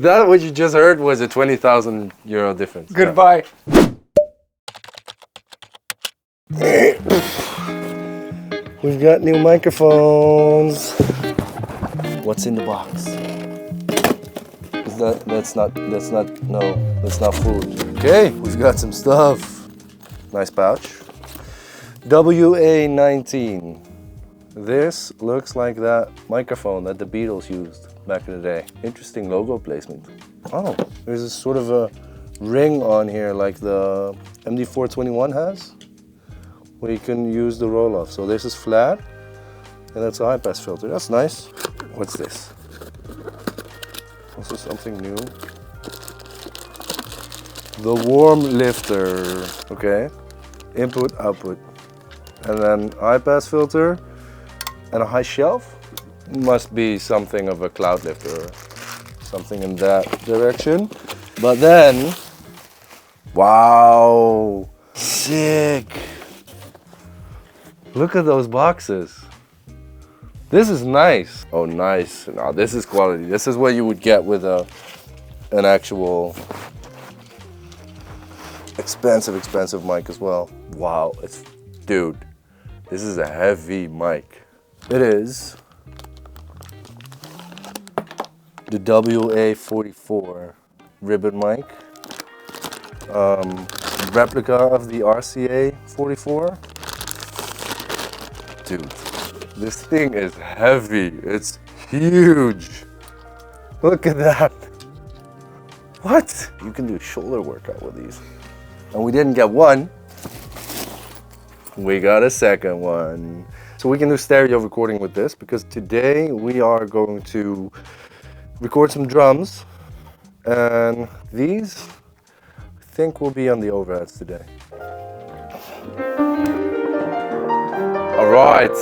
That what you just heard was a 20,000 euro difference. Goodbye. We've got new microphones. What's in the box? That's not food. Okay, we've got some stuff. Nice pouch. WA19. This looks like that microphone that the Beatles used back in the day. Interesting logo placement. Oh, there's a sort of a ring on here like the MD421 has, where you can use the roll-off. So this is flat, and that's a high-pass filter. That's nice. What's this? Also something new. The Warmlifter. Okay. Input, output. And then high-pass filter and a high shelf. Must be something of a cloud lifter or something in that direction. But then, wow, sick. Look at those boxes. This is nice. Oh, nice. No, this is quality. This is what you would get with an actual expensive mic as well. Wow, dude, this is a heavy mic. It is the WA44 Ribbon mic. Replica of the RCA 44. Dude, this thing is heavy. It's huge. Look at that. What? You can do a shoulder workout with these. And we didn't get one. We got a second one. So we can do stereo recording with this, because today we are going to record some drums. And these, I think, will be on the overheads today. All right.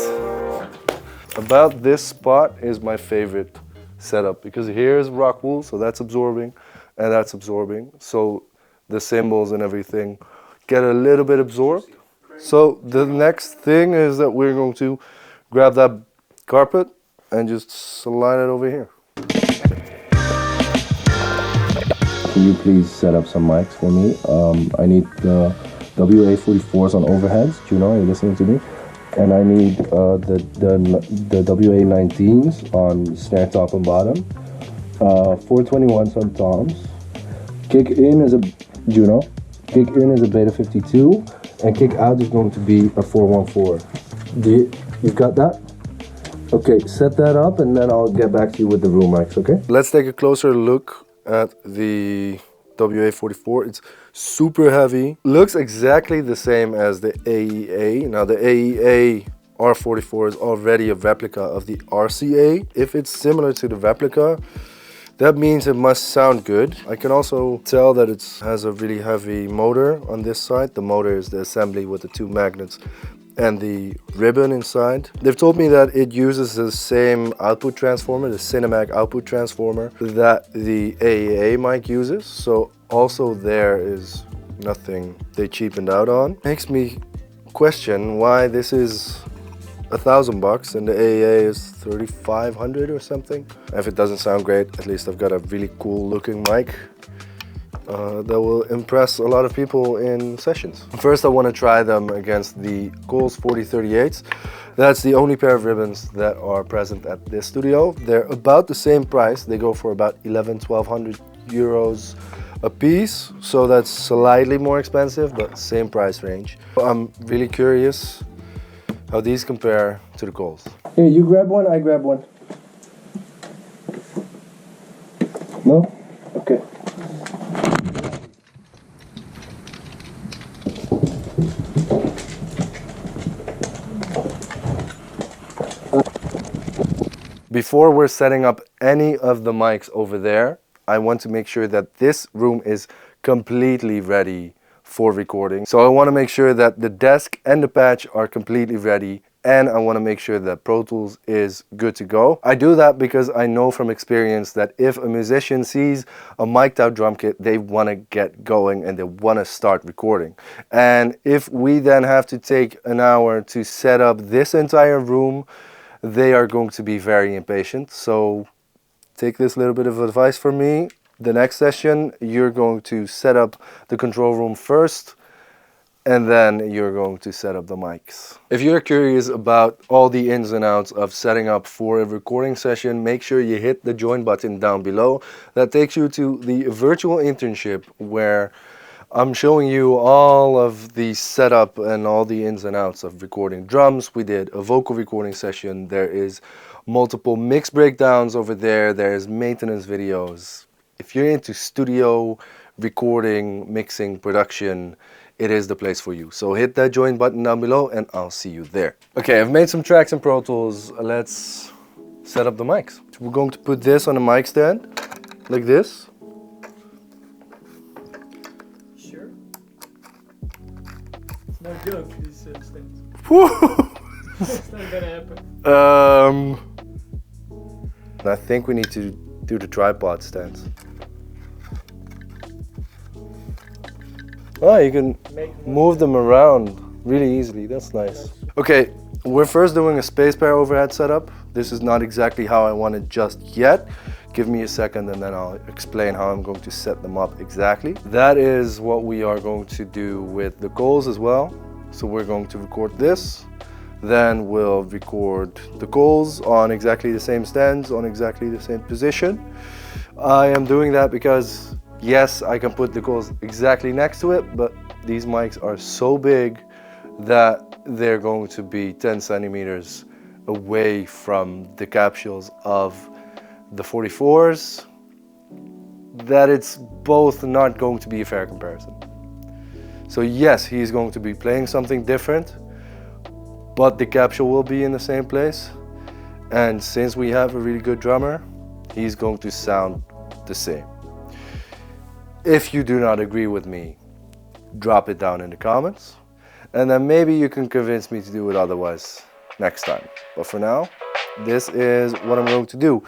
About this spot is my favorite setup, because here's rock wool, so that's absorbing, and that's absorbing. So the cymbals and everything get a little bit absorbed. So the next thing is that we're going to grab that carpet and just slide it over here. Can you please set up some mics for me? I need the WA44s on overheads. Juno, are you listening to me? And I need the WA19s on snare top and bottom. 421s on toms. Kick in is a Juno. Kick in is a Beta 52. And kick out is going to be a 414. You've got that? Okay, set that up and then I'll get back to you with the room mics, okay? Let's take a closer look at the WA44. It's super heavy. Looks exactly the same as the AEA. Now the AEA R44 is already a replica of the RCA. If it's similar to the replica, that means it must sound good. I can also tell that it has a really heavy motor on this side. The motor is the assembly with the two magnets and the ribbon inside. They've told me that it uses the same output transformer, the Cinemac output transformer, that the AEA mic uses. So also there is nothing they cheapened out on. Makes me question why this is $1,000 and the AEA is 3,500 or something. If it doesn't sound great, at least I've got a really cool looking mic that will impress a lot of people in sessions. First I want to try them against the Coles 4038s. That's the only pair of ribbons that are present at this studio. They're about the same price. They go for about 1,100–1,200 euros a piece, so that's slightly more expensive, but same price range. I'm really curious how these compare to the Coles. Here, you grab one, I grab one. No? Okay. Before we're setting up any of the mics over there, I want to make sure that this room is completely ready for recording. So I want to make sure that the desk and the patch are completely ready, and I want to make sure that Pro Tools is good to go. I do that because I know from experience that if a musician sees a mic'd out drum kit, they want to get going and they want to start recording. And if we then have to take an hour to set up this entire room, they are going to be very impatient. So take this little bit of advice from me the next session, you're going to set up the control room first, and then you're going to set up the mics. If you're curious about all the ins and outs of setting up for a recording session, make sure you hit the join button down below. That takes you to the virtual internship where I'm showing you all of the setup and all the ins and outs of recording drums. We did a vocal recording session. There is multiple mix breakdowns over there. There's maintenance videos. If you're into studio recording, mixing, production, it is the place for you. So hit that join button down below and I'll see you there. Okay, I've made some tracks in Pro Tools. Let's set up the mics. We're going to put this on a mic stand, like this. No joke, these stands. It's not gonna happen. I think we need to do the tripod stands. Oh, you can move them around really easily. That's nice. Okay, we're first doing a space pair overhead setup. This is not exactly how I want it just yet. Give me a second and then I'll explain how I'm going to set them up exactly. That is what we are going to do with the calls as well. So we're going to record this, then we'll record the calls on exactly the same stands, on exactly the same position. I am doing that because yes, I can put the calls exactly next to it, but these mics are so big that they're going to be 10 centimeters away from the capsules of the 44s, that it's both not going to be a fair comparison. So yes, he's going to be playing something different, but the capsule will be in the same place. And since we have a really good drummer, he's going to sound the same. If you do not agree with me, drop it down in the comments, and then maybe you can convince me to do it otherwise next time. But for now, this is what I'm going to do.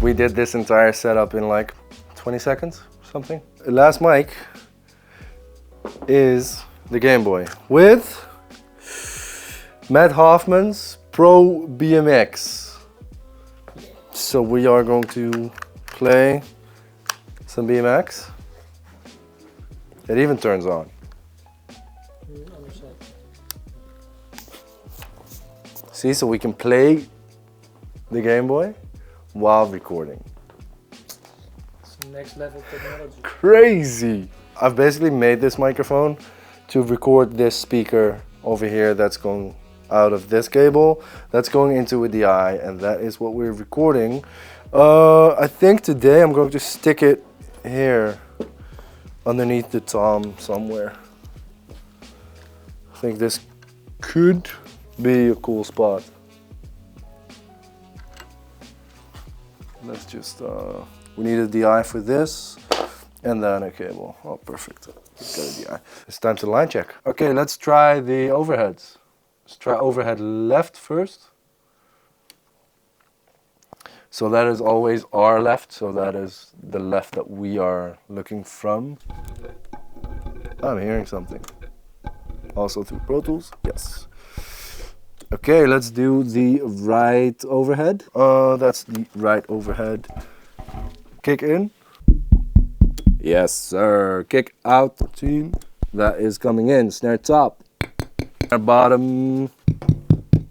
We did this entire setup in like 20 seconds, something. The last mic is the Game Boy with Matt Hoffman's Pro BMX. So we are going to play some BMX. It even turns on. See, so we can play the Game Boy while recording. It's next level technology. Crazy! I've basically made this microphone to record this speaker over here that's going out of this cable, that's going into a DI, and that is what we're recording. I think today I'm going to stick it here underneath the tom somewhere. I think this could be a cool spot. Let's just, we need a DI for this, and then a cable. Oh, perfect. Got a DI. It's time to line check. Okay, let's try the overheads. Let's try overhead left first. So that is always our left, so that is the left that we are looking from. I'm hearing something. Also through Pro Tools, yes. Okay, let's do the right overhead. That's the right overhead. Kick in. Yes, sir. Kick out 14. That is coming in. Snare top. Snare bottom.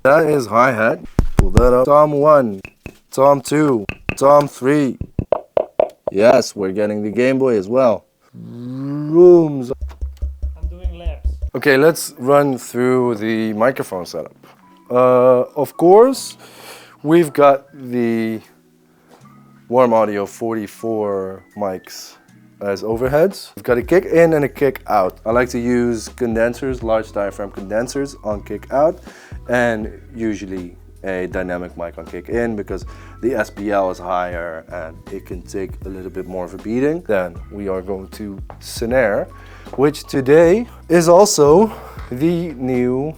That is hi-hat. Pull that up. Tom 1. Tom 2. Tom 3. Yes, we're getting the Game Boy as well. Rooms. I'm doing laps. Okay, let's run through the microphone setup. Of course, we've got the WA44 mics as overheads. We've got a kick in and a kick out. I like to use condensers, large diaphragm condensers on kick out, and usually a dynamic mic on kick in because the SPL is higher and it can take a little bit more of a beating. Then we are going to snare, which today is also the new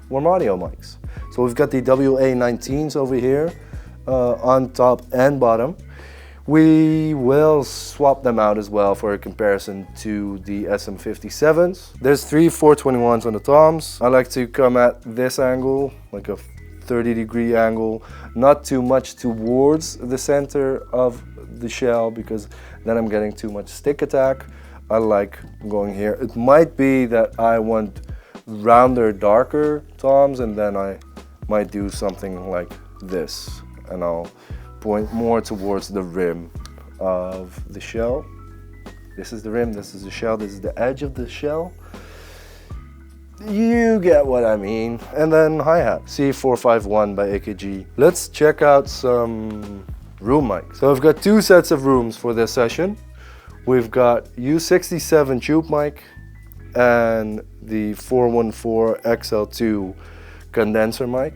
Warm Audio mics. So we've got the WA19s over here on top and bottom. We will swap them out as well for a comparison to the SM57s. There's 3 421s on the toms. I like to come at this angle, like a 30-degree angle, not too much towards the center of the shell because then I'm getting too much stick attack. I like going here. It might be that I want rounder, darker toms, and then I might do something like this, and I'll point more towards the rim of the shell. This is the rim, this is the shell, this is the edge of the shell. You get what I mean. And then hi-hat, C451 by AKG. Let's check out some room mics. So I've got 2 sets of rooms for this session. We've got U67 tube mic and the 414 XL2 condenser mic.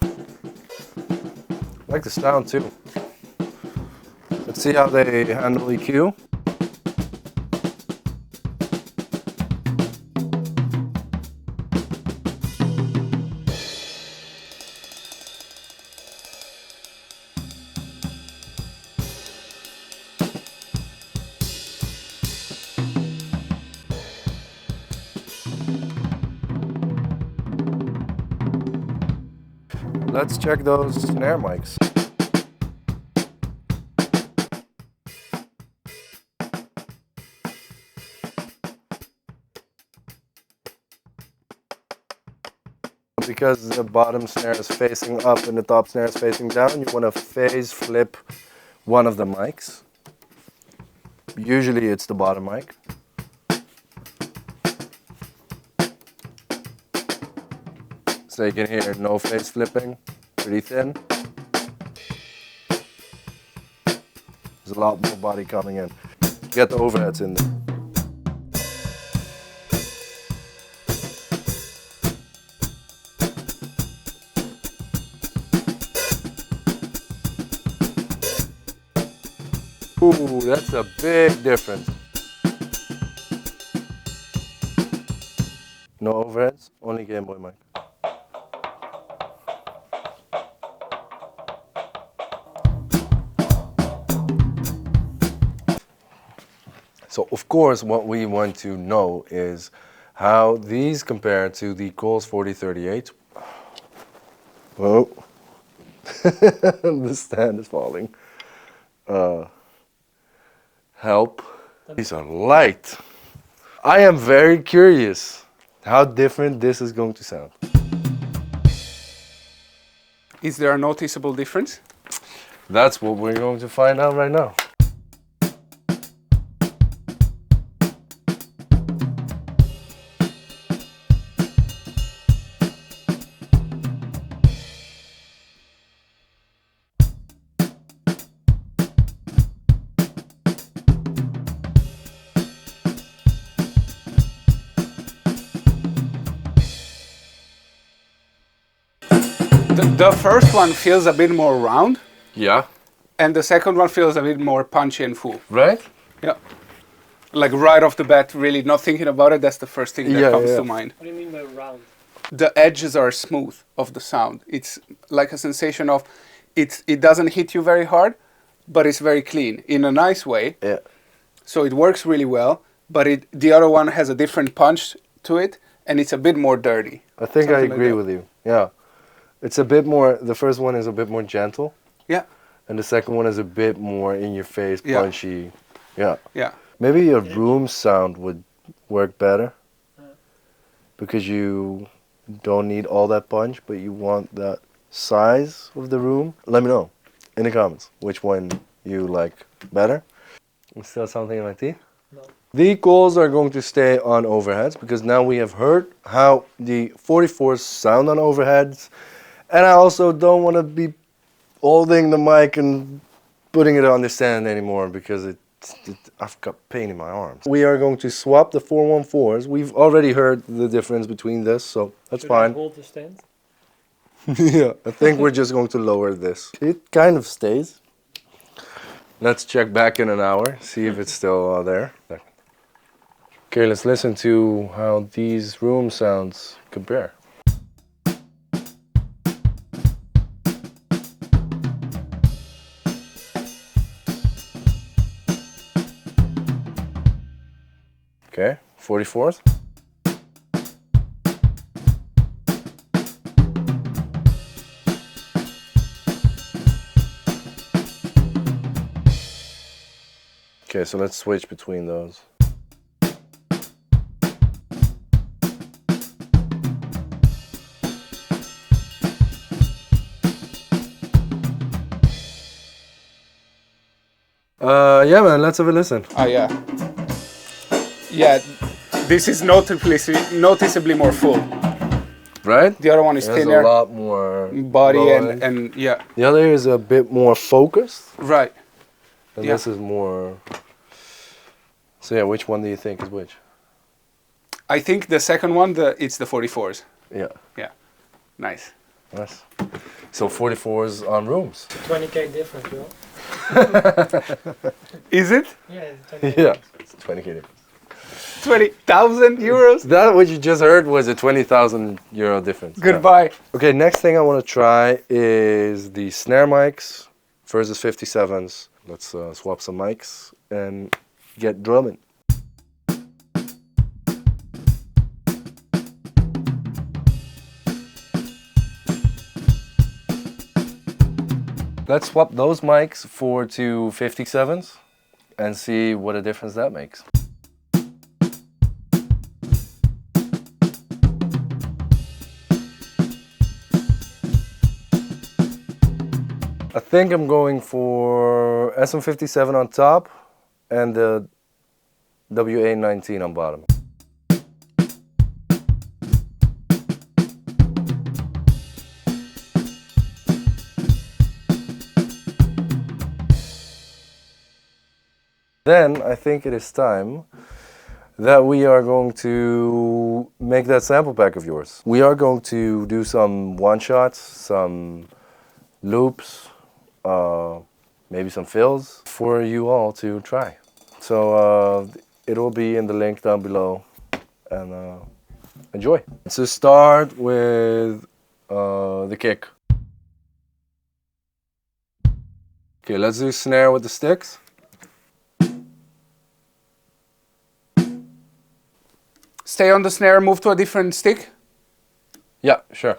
I like the sound too. Let's see how they handle EQ. Let's check those snare mics. Because the bottom snare is facing up and the top snare is facing down, you want to phase flip one of the mics. Usually it's the bottom mic. So you can hear no phase flipping, pretty thin. There's a lot more body coming in. Get the overheads in there. Ooh, that's a big difference. No overheads, only Game Boy mic. So of course what we want to know is how these compare to the Coles 4038. Whoa. The stand is falling. Help. These are light. I am very curious how different this is going to sound. Is there a noticeable difference? That's what we're going to find out right now. The first one feels a bit more round, Yeah. and the second one feels a bit more punchy and full. Right? Yeah. Like right off the bat, really not thinking about it, that's the first thing that comes to mind. What do you mean by round? The edges are smooth of the sound. It's like a sensation of, it doesn't hit you very hard, but it's very clean in a nice way. Yeah. So it works really well, but the other one has a different punch to it, and it's a bit more dirty. I think I Something like agree that. with you. Yeah. It's a bit more, the first one is a bit more gentle. Yeah. And the second one is a bit more in your face, Yeah. punchy. Yeah. Yeah. Maybe your room sound would work better. Because you don't need all that punch, but you want that size of the room. Let me know in the comments which one you like better. Still something in my teeth? No. The calls are going to stay on overheads because now we have heard how the 44s sound on overheads. And I also don't want to be holding the mic and putting it on the stand anymore because I've got pain in my arms. We are going to swap the 414s. We've already heard the difference between this, so that's Should I fine. hold the stand? Yeah, I think we're just going to lower this. It kind of stays. Let's check back in an hour, see if it's still there. Okay, let's listen to how these room sounds compare. Okay, 44th. Okay, so let's switch between those. Yeah, man, let's have a listen. Oh yeah. Yeah, this is noticeably more full. Right? The other one is There's thinner. a lot more Body low and, end. and yeah. The other is a bit more focused, Right. and Yeah. this is more. So yeah, which one do you think is which? I think the second one, it's the 44s. Yeah, Yeah. Nice. nice. So 44s on rooms. 20k difference, bro. Is it? Yeah, it's 20K. Yeah, it's 20k difference. 20,000 euros? That what you just heard was a 20,000 euro difference. Goodbye. Yeah. Okay, next thing I want to try is the snare mics versus 57s. Let's swap some mics and get drumming. Let's swap those mics for two 57s and see what a difference that makes. I think I'm going for SM57 on top and the WA19 on bottom. Then I think it is time that we are going to make that sample pack of yours. We are going to do some one-shots, some loops, maybe some fills for you all to try. So it will be in the link down below, and enjoy. So start with the kick. Okay, let's do snare with the sticks. Stay on the snare, move to a different stick. Yeah, sure.